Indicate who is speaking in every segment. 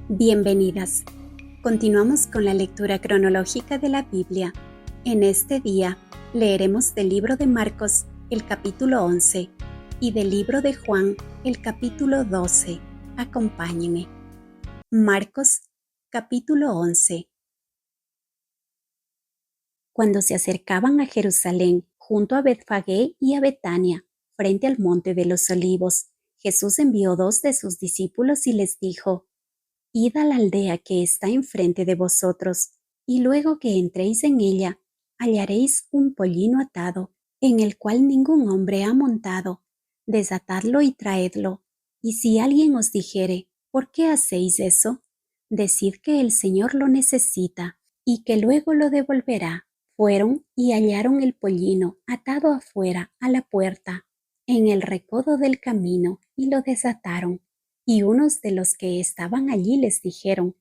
Speaker 1: Bienvenidas. Continuamos con la lectura cronológica de la Biblia. En este día leeremos del libro de Marcos el capítulo 11 y del libro de Juan el capítulo 12. Acompáñenme. Marcos capítulo 11. Cuando se acercaban a Jerusalén, junto a Betfagé y a Betania, frente al monte de los Olivos, Jesús envió 2 de sus discípulos y les dijo: Id a la aldea que está enfrente de vosotros, y luego que entréis en ella, hallaréis un pollino atado, en el cual ningún hombre ha montado. Desatadlo y traedlo. Y si alguien os dijere: ¿por qué hacéis eso? Decid que el Señor lo necesita, y que luego lo devolverá. Fueron y hallaron el pollino atado afuera a la puerta, en el recodo del camino, y lo desataron. Y unos de los que estaban allí les dijeron: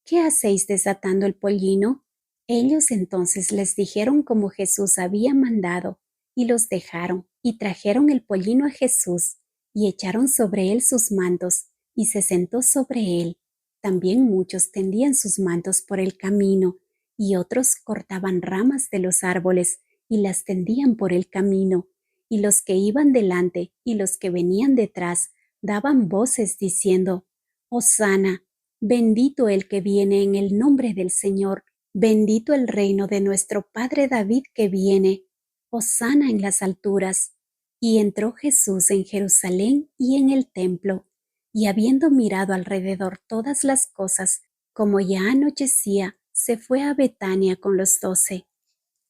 Speaker 1: ¿qué hacéis desatando el pollino? Ellos entonces les dijeron como Jesús había mandado, y los dejaron, y trajeron el pollino a Jesús, y echaron sobre él sus mantos, y se sentó sobre él. También muchos tendían sus mantos por el camino, y otros cortaban ramas de los árboles, y las tendían por el camino. Y los que iban delante y los que venían detrás daban voces diciendo: Hosana, bendito el que viene en el nombre del Señor, bendito el reino de nuestro padre David que viene, Hosana en las alturas. Y entró Jesús en Jerusalén y en el templo, y habiendo mirado alrededor todas las cosas, como ya anochecía, se fue a Betania con los 12.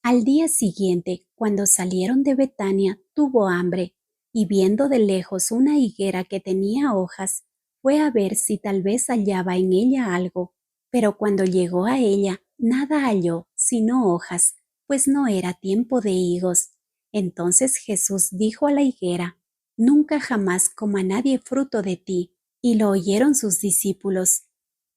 Speaker 1: Al día siguiente, cuando salieron de Betania, tuvo hambre, y viendo de lejos una higuera que tenía hojas, fue a ver si tal vez hallaba en ella algo. Pero cuando llegó a ella, nada halló, sino hojas, pues no era tiempo de higos. Entonces Jesús dijo a la higuera: Nunca jamás coma nadie fruto de ti. Y lo oyeron sus discípulos.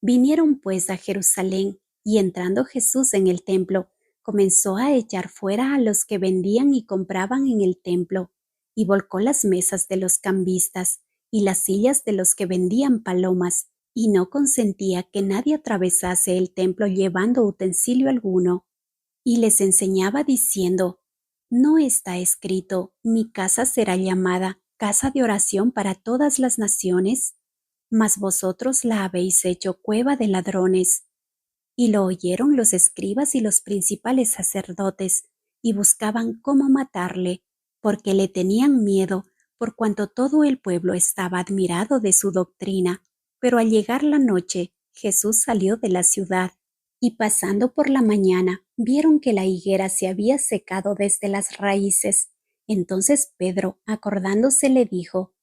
Speaker 1: Vinieron pues a Jerusalén, y entrando Jesús en el templo, comenzó a echar fuera a los que vendían y compraban en el templo, y volcó las mesas de los cambistas y las sillas de los que vendían palomas, y no consentía que nadie atravesase el templo llevando utensilio alguno. Y les enseñaba diciendo: ¿no está escrito: mi casa será llamada casa de oración para todas las naciones? Mas vosotros la habéis hecho cueva de ladrones. Y lo oyeron los escribas y los principales sacerdotes, y buscaban cómo matarle, porque le tenían miedo, por cuanto todo el pueblo estaba admirado de su doctrina. Pero al llegar la noche, Jesús salió de la ciudad, y pasando por la mañana, vieron que la higuera se había secado desde las raíces. Entonces Pedro, acordándose, le dijo: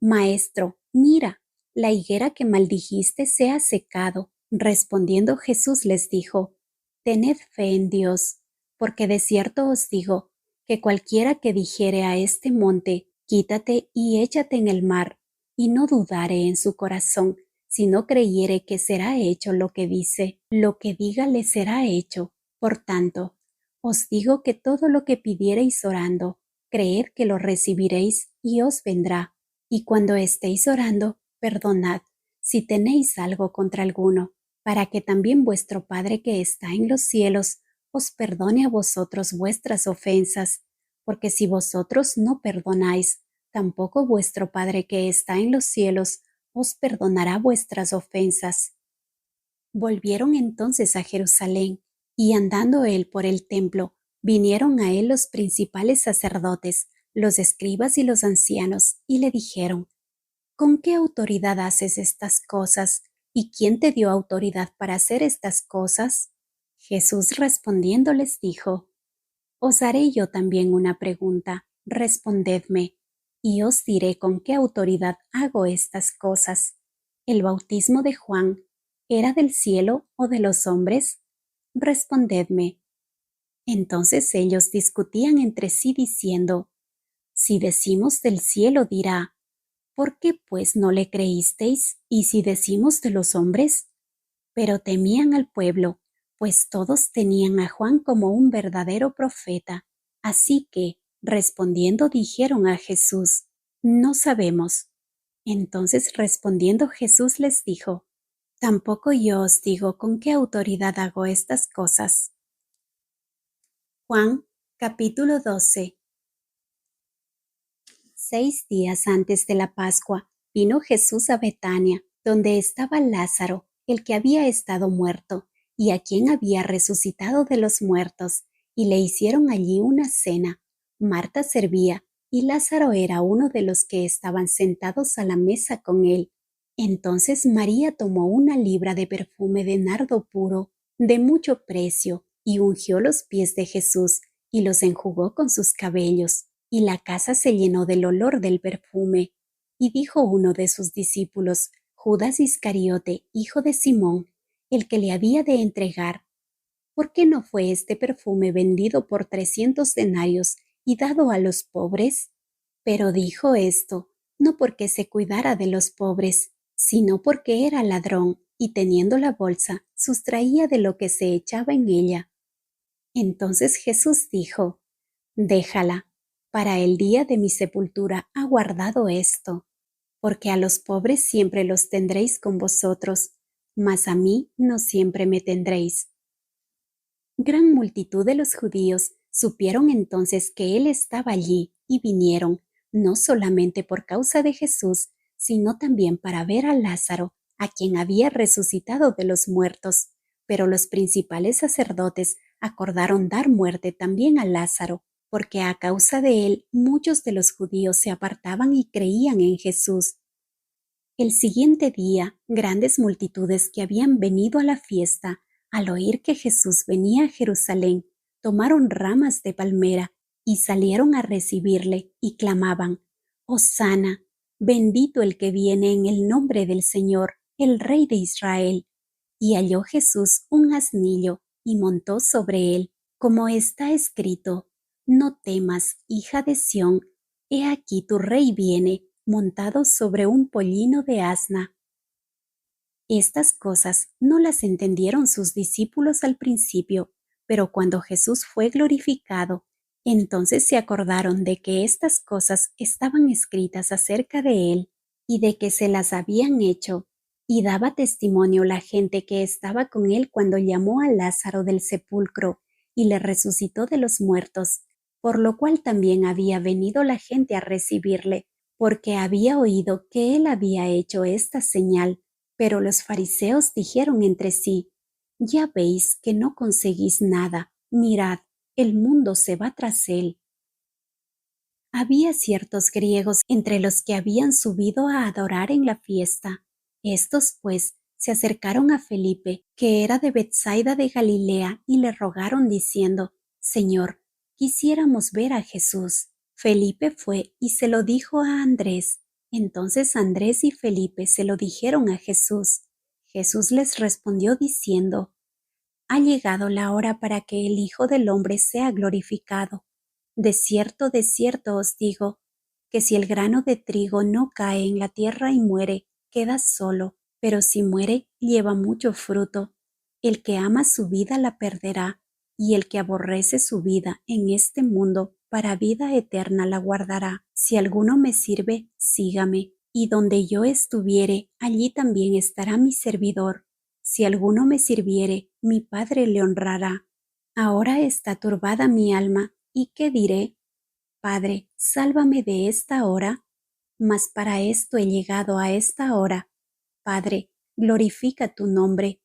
Speaker 1: Maestro, mira, la higuera que maldijiste se ha secado. Respondiendo Jesús les dijo: Tened fe en Dios, porque de cierto os digo, que cualquiera que dijere a este monte: Quítate y échate en el mar, y no dudare en su corazón, sino creyere que será hecho lo que dice, lo que diga le será hecho. Por tanto, os digo que todo lo que pidiereis orando, creed que lo recibiréis y os vendrá. Y cuando estéis orando, perdonad, si tenéis algo contra alguno, para que también vuestro Padre que está en los cielos os perdone a vosotros vuestras ofensas, porque si vosotros no perdonáis, tampoco vuestro Padre que está en los cielos os perdonará vuestras ofensas. Volvieron entonces a Jerusalén, y andando él por el templo, vinieron a él los principales sacerdotes, los escribas y los ancianos, y le dijeron: ¿con qué autoridad haces estas cosas? ¿Y quién te dio autoridad para hacer estas cosas? Jesús respondiendo les dijo: Os haré yo también una pregunta, respondedme, y os diré con qué autoridad hago estas cosas. ¿El bautismo de Juan era del cielo o de los hombres? Respondedme. Entonces ellos discutían entre sí diciendo: si decimos del cielo, dirá: ¿por qué pues no le creísteis? Y si decimos de los hombres. Pero temían al pueblo, pues todos tenían a Juan como un verdadero profeta. Así que, respondiendo, dijeron a Jesús: no sabemos. Entonces respondiendo Jesús les dijo: Tampoco yo os digo con qué autoridad hago estas cosas. Juan, capítulo 12. 6 días antes de la Pascua, vino Jesús a Betania, donde estaba Lázaro, el que había estado muerto, y a quien había resucitado de los muertos, y le hicieron allí una cena. Marta servía, y Lázaro era uno de los que estaban sentados a la mesa con él. Entonces María tomó una libra de perfume de nardo puro, de mucho precio, y ungió los pies de Jesús, y los enjugó con sus cabellos. Y la casa se llenó del olor del perfume. Y dijo uno de sus discípulos, Judas Iscariote, hijo de Simón, el que le había de entregar: ¿por qué no fue este perfume vendido por 300 denarios y dado a los pobres? Pero dijo esto, no porque se cuidara de los pobres, sino porque era ladrón, y teniendo la bolsa, sustraía de lo que se echaba en ella. Entonces Jesús dijo: déjala, para el día de mi sepultura ha guardado esto, porque a los pobres siempre los tendréis con vosotros, mas a mí no siempre me tendréis. Gran multitud de los judíos supieron entonces que él estaba allí y vinieron, no solamente por causa de Jesús, sino también para ver a Lázaro, a quien había resucitado de los muertos. Pero los principales sacerdotes acordaron dar muerte también a Lázaro, porque a causa de él muchos de los judíos se apartaban y creían en Jesús. El siguiente día, grandes multitudes que habían venido a la fiesta, al oír que Jesús venía a Jerusalén, tomaron ramas de palmera y salieron a recibirle y clamaban: Hosana, bendito el que viene en el nombre del Señor, el Rey de Israel. Y halló Jesús un asnillo y montó sobre él, como está escrito: no temas, hija de Sión, he aquí tu rey viene, montado sobre un pollino de asna. Estas cosas no las entendieron sus discípulos al principio, pero cuando Jesús fue glorificado, entonces se acordaron de que estas cosas estaban escritas acerca de él y de que se las habían hecho, y daba testimonio la gente que estaba con él cuando llamó a Lázaro del sepulcro y le resucitó de los muertos, por lo cual también había venido la gente a recibirle, porque había oído que él había hecho esta señal. Pero los fariseos dijeron entre sí: ya veis que no conseguís nada, mirad, el mundo se va tras él. Había ciertos griegos entre los que habían subido a adorar en la fiesta. Estos, pues, se acercaron a Felipe, que era de Betsaida de Galilea, y le rogaron diciendo: Señor, quisiéramos ver a Jesús. Felipe fue y se lo dijo a Andrés. Entonces Andrés y Felipe se lo dijeron a Jesús. Jesús les respondió diciendo: ha llegado la hora para que el Hijo del Hombre sea glorificado. De cierto os digo, que si el grano de trigo no cae en la tierra y muere, queda solo, pero si muere, lleva mucho fruto. El que ama su vida la perderá, y el que aborrece su vida en este mundo, para vida eterna la guardará. Si alguno me sirve, sígame, y donde yo estuviere, allí también estará mi servidor. Si alguno me sirviere, mi Padre le honrará. Ahora está turbada mi alma, ¿y qué diré? Padre, sálvame de esta hora. Mas para esto he llegado a esta hora. Padre, glorifica tu nombre.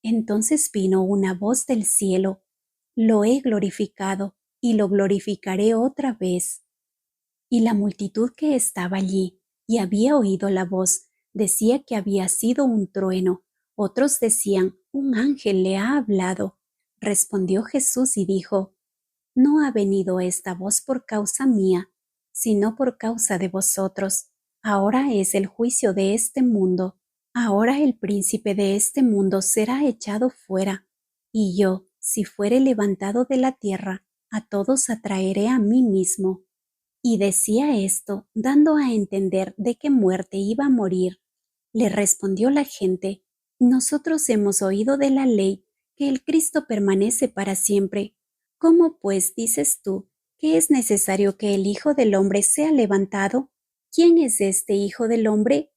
Speaker 1: Entonces vino una voz del cielo: lo he glorificado, y lo glorificaré otra vez. Y la multitud que estaba allí y había oído la voz decía que había sido un trueno. Otros decían: un ángel le ha hablado. Respondió Jesús y dijo: no ha venido esta voz por causa mía, sino por causa de vosotros. Ahora es el juicio de este mundo. Ahora el príncipe de este mundo será echado fuera. Y yo, si fuere levantado de la tierra, a todos atraeré a mí mismo. Y decía esto, dando a entender de qué muerte iba a morir. Le respondió la gente: nosotros hemos oído de la ley que el Cristo permanece para siempre. ¿Cómo pues dices tú que es necesario que el Hijo del Hombre sea levantado? ¿Quién es este Hijo del Hombre?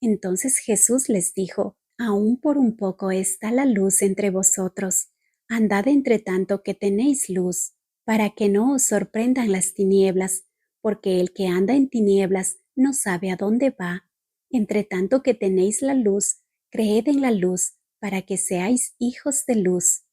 Speaker 1: Entonces Jesús les dijo: Aún por un poco está la luz entre vosotros. Andad entre tanto que tenéis luz, para que no os sorprendan las tinieblas, porque el que anda en tinieblas no sabe a dónde va. Entre tanto que tenéis la luz, creed en la luz, para que seáis hijos de luz.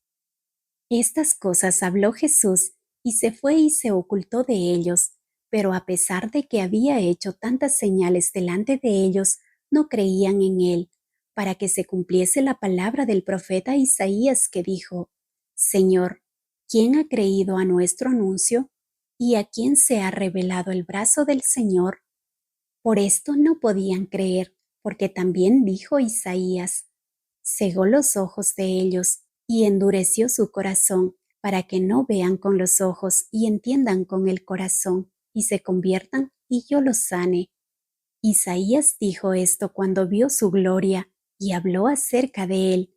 Speaker 1: Estas cosas habló Jesús, y se fue y se ocultó de ellos. Pero a pesar de que había hecho tantas señales delante de ellos, no creían en él, para que se cumpliese la palabra del profeta Isaías que dijo: Señor, ¿quién ha creído a nuestro anuncio? ¿Y a quién se ha revelado el brazo del Señor? Por esto no podían creer, porque también dijo Isaías: cegó los ojos de ellos y endureció su corazón, para que no vean con los ojos y entiendan con el corazón, y se conviertan y yo los sane. Isaías dijo esto cuando vio su gloria y habló acerca de él.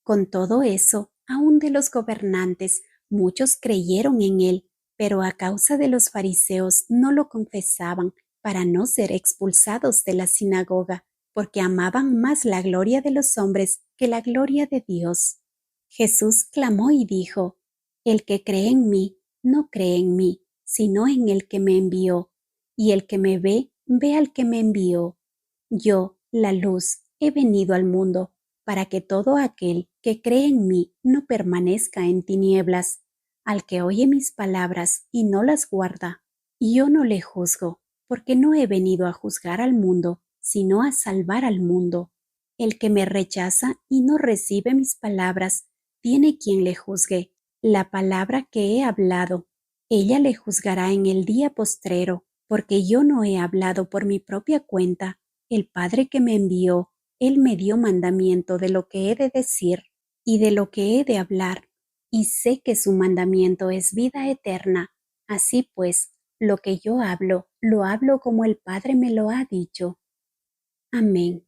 Speaker 1: Con todo eso, aun de los gobernantes, muchos creyeron en él, pero a causa de los fariseos no lo confesaban para no ser expulsados de la sinagoga, porque amaban más la gloria de los hombres que la gloria de Dios. Jesús clamó y dijo: El que cree en mí, no cree en mí, sino en el que me envió, y el que me ve, ve al que me envió. Yo, la luz, he venido al mundo, para que todo aquel que cree en mí no permanezca en tinieblas. Al que oye mis palabras y no las guarda, yo no le juzgo, porque no he venido a juzgar al mundo, sino a salvar al mundo. El que me rechaza y no recibe mis palabras, tiene quien le juzgue. La palabra que he hablado, ella le juzgará en el día postrero, porque yo no he hablado por mi propia cuenta. El Padre que me envió, Él me dio mandamiento de lo que he de decir y de lo que he de hablar, y sé que su mandamiento es vida eterna. Así pues, lo que yo hablo, lo hablo como el Padre me lo ha dicho. Amén.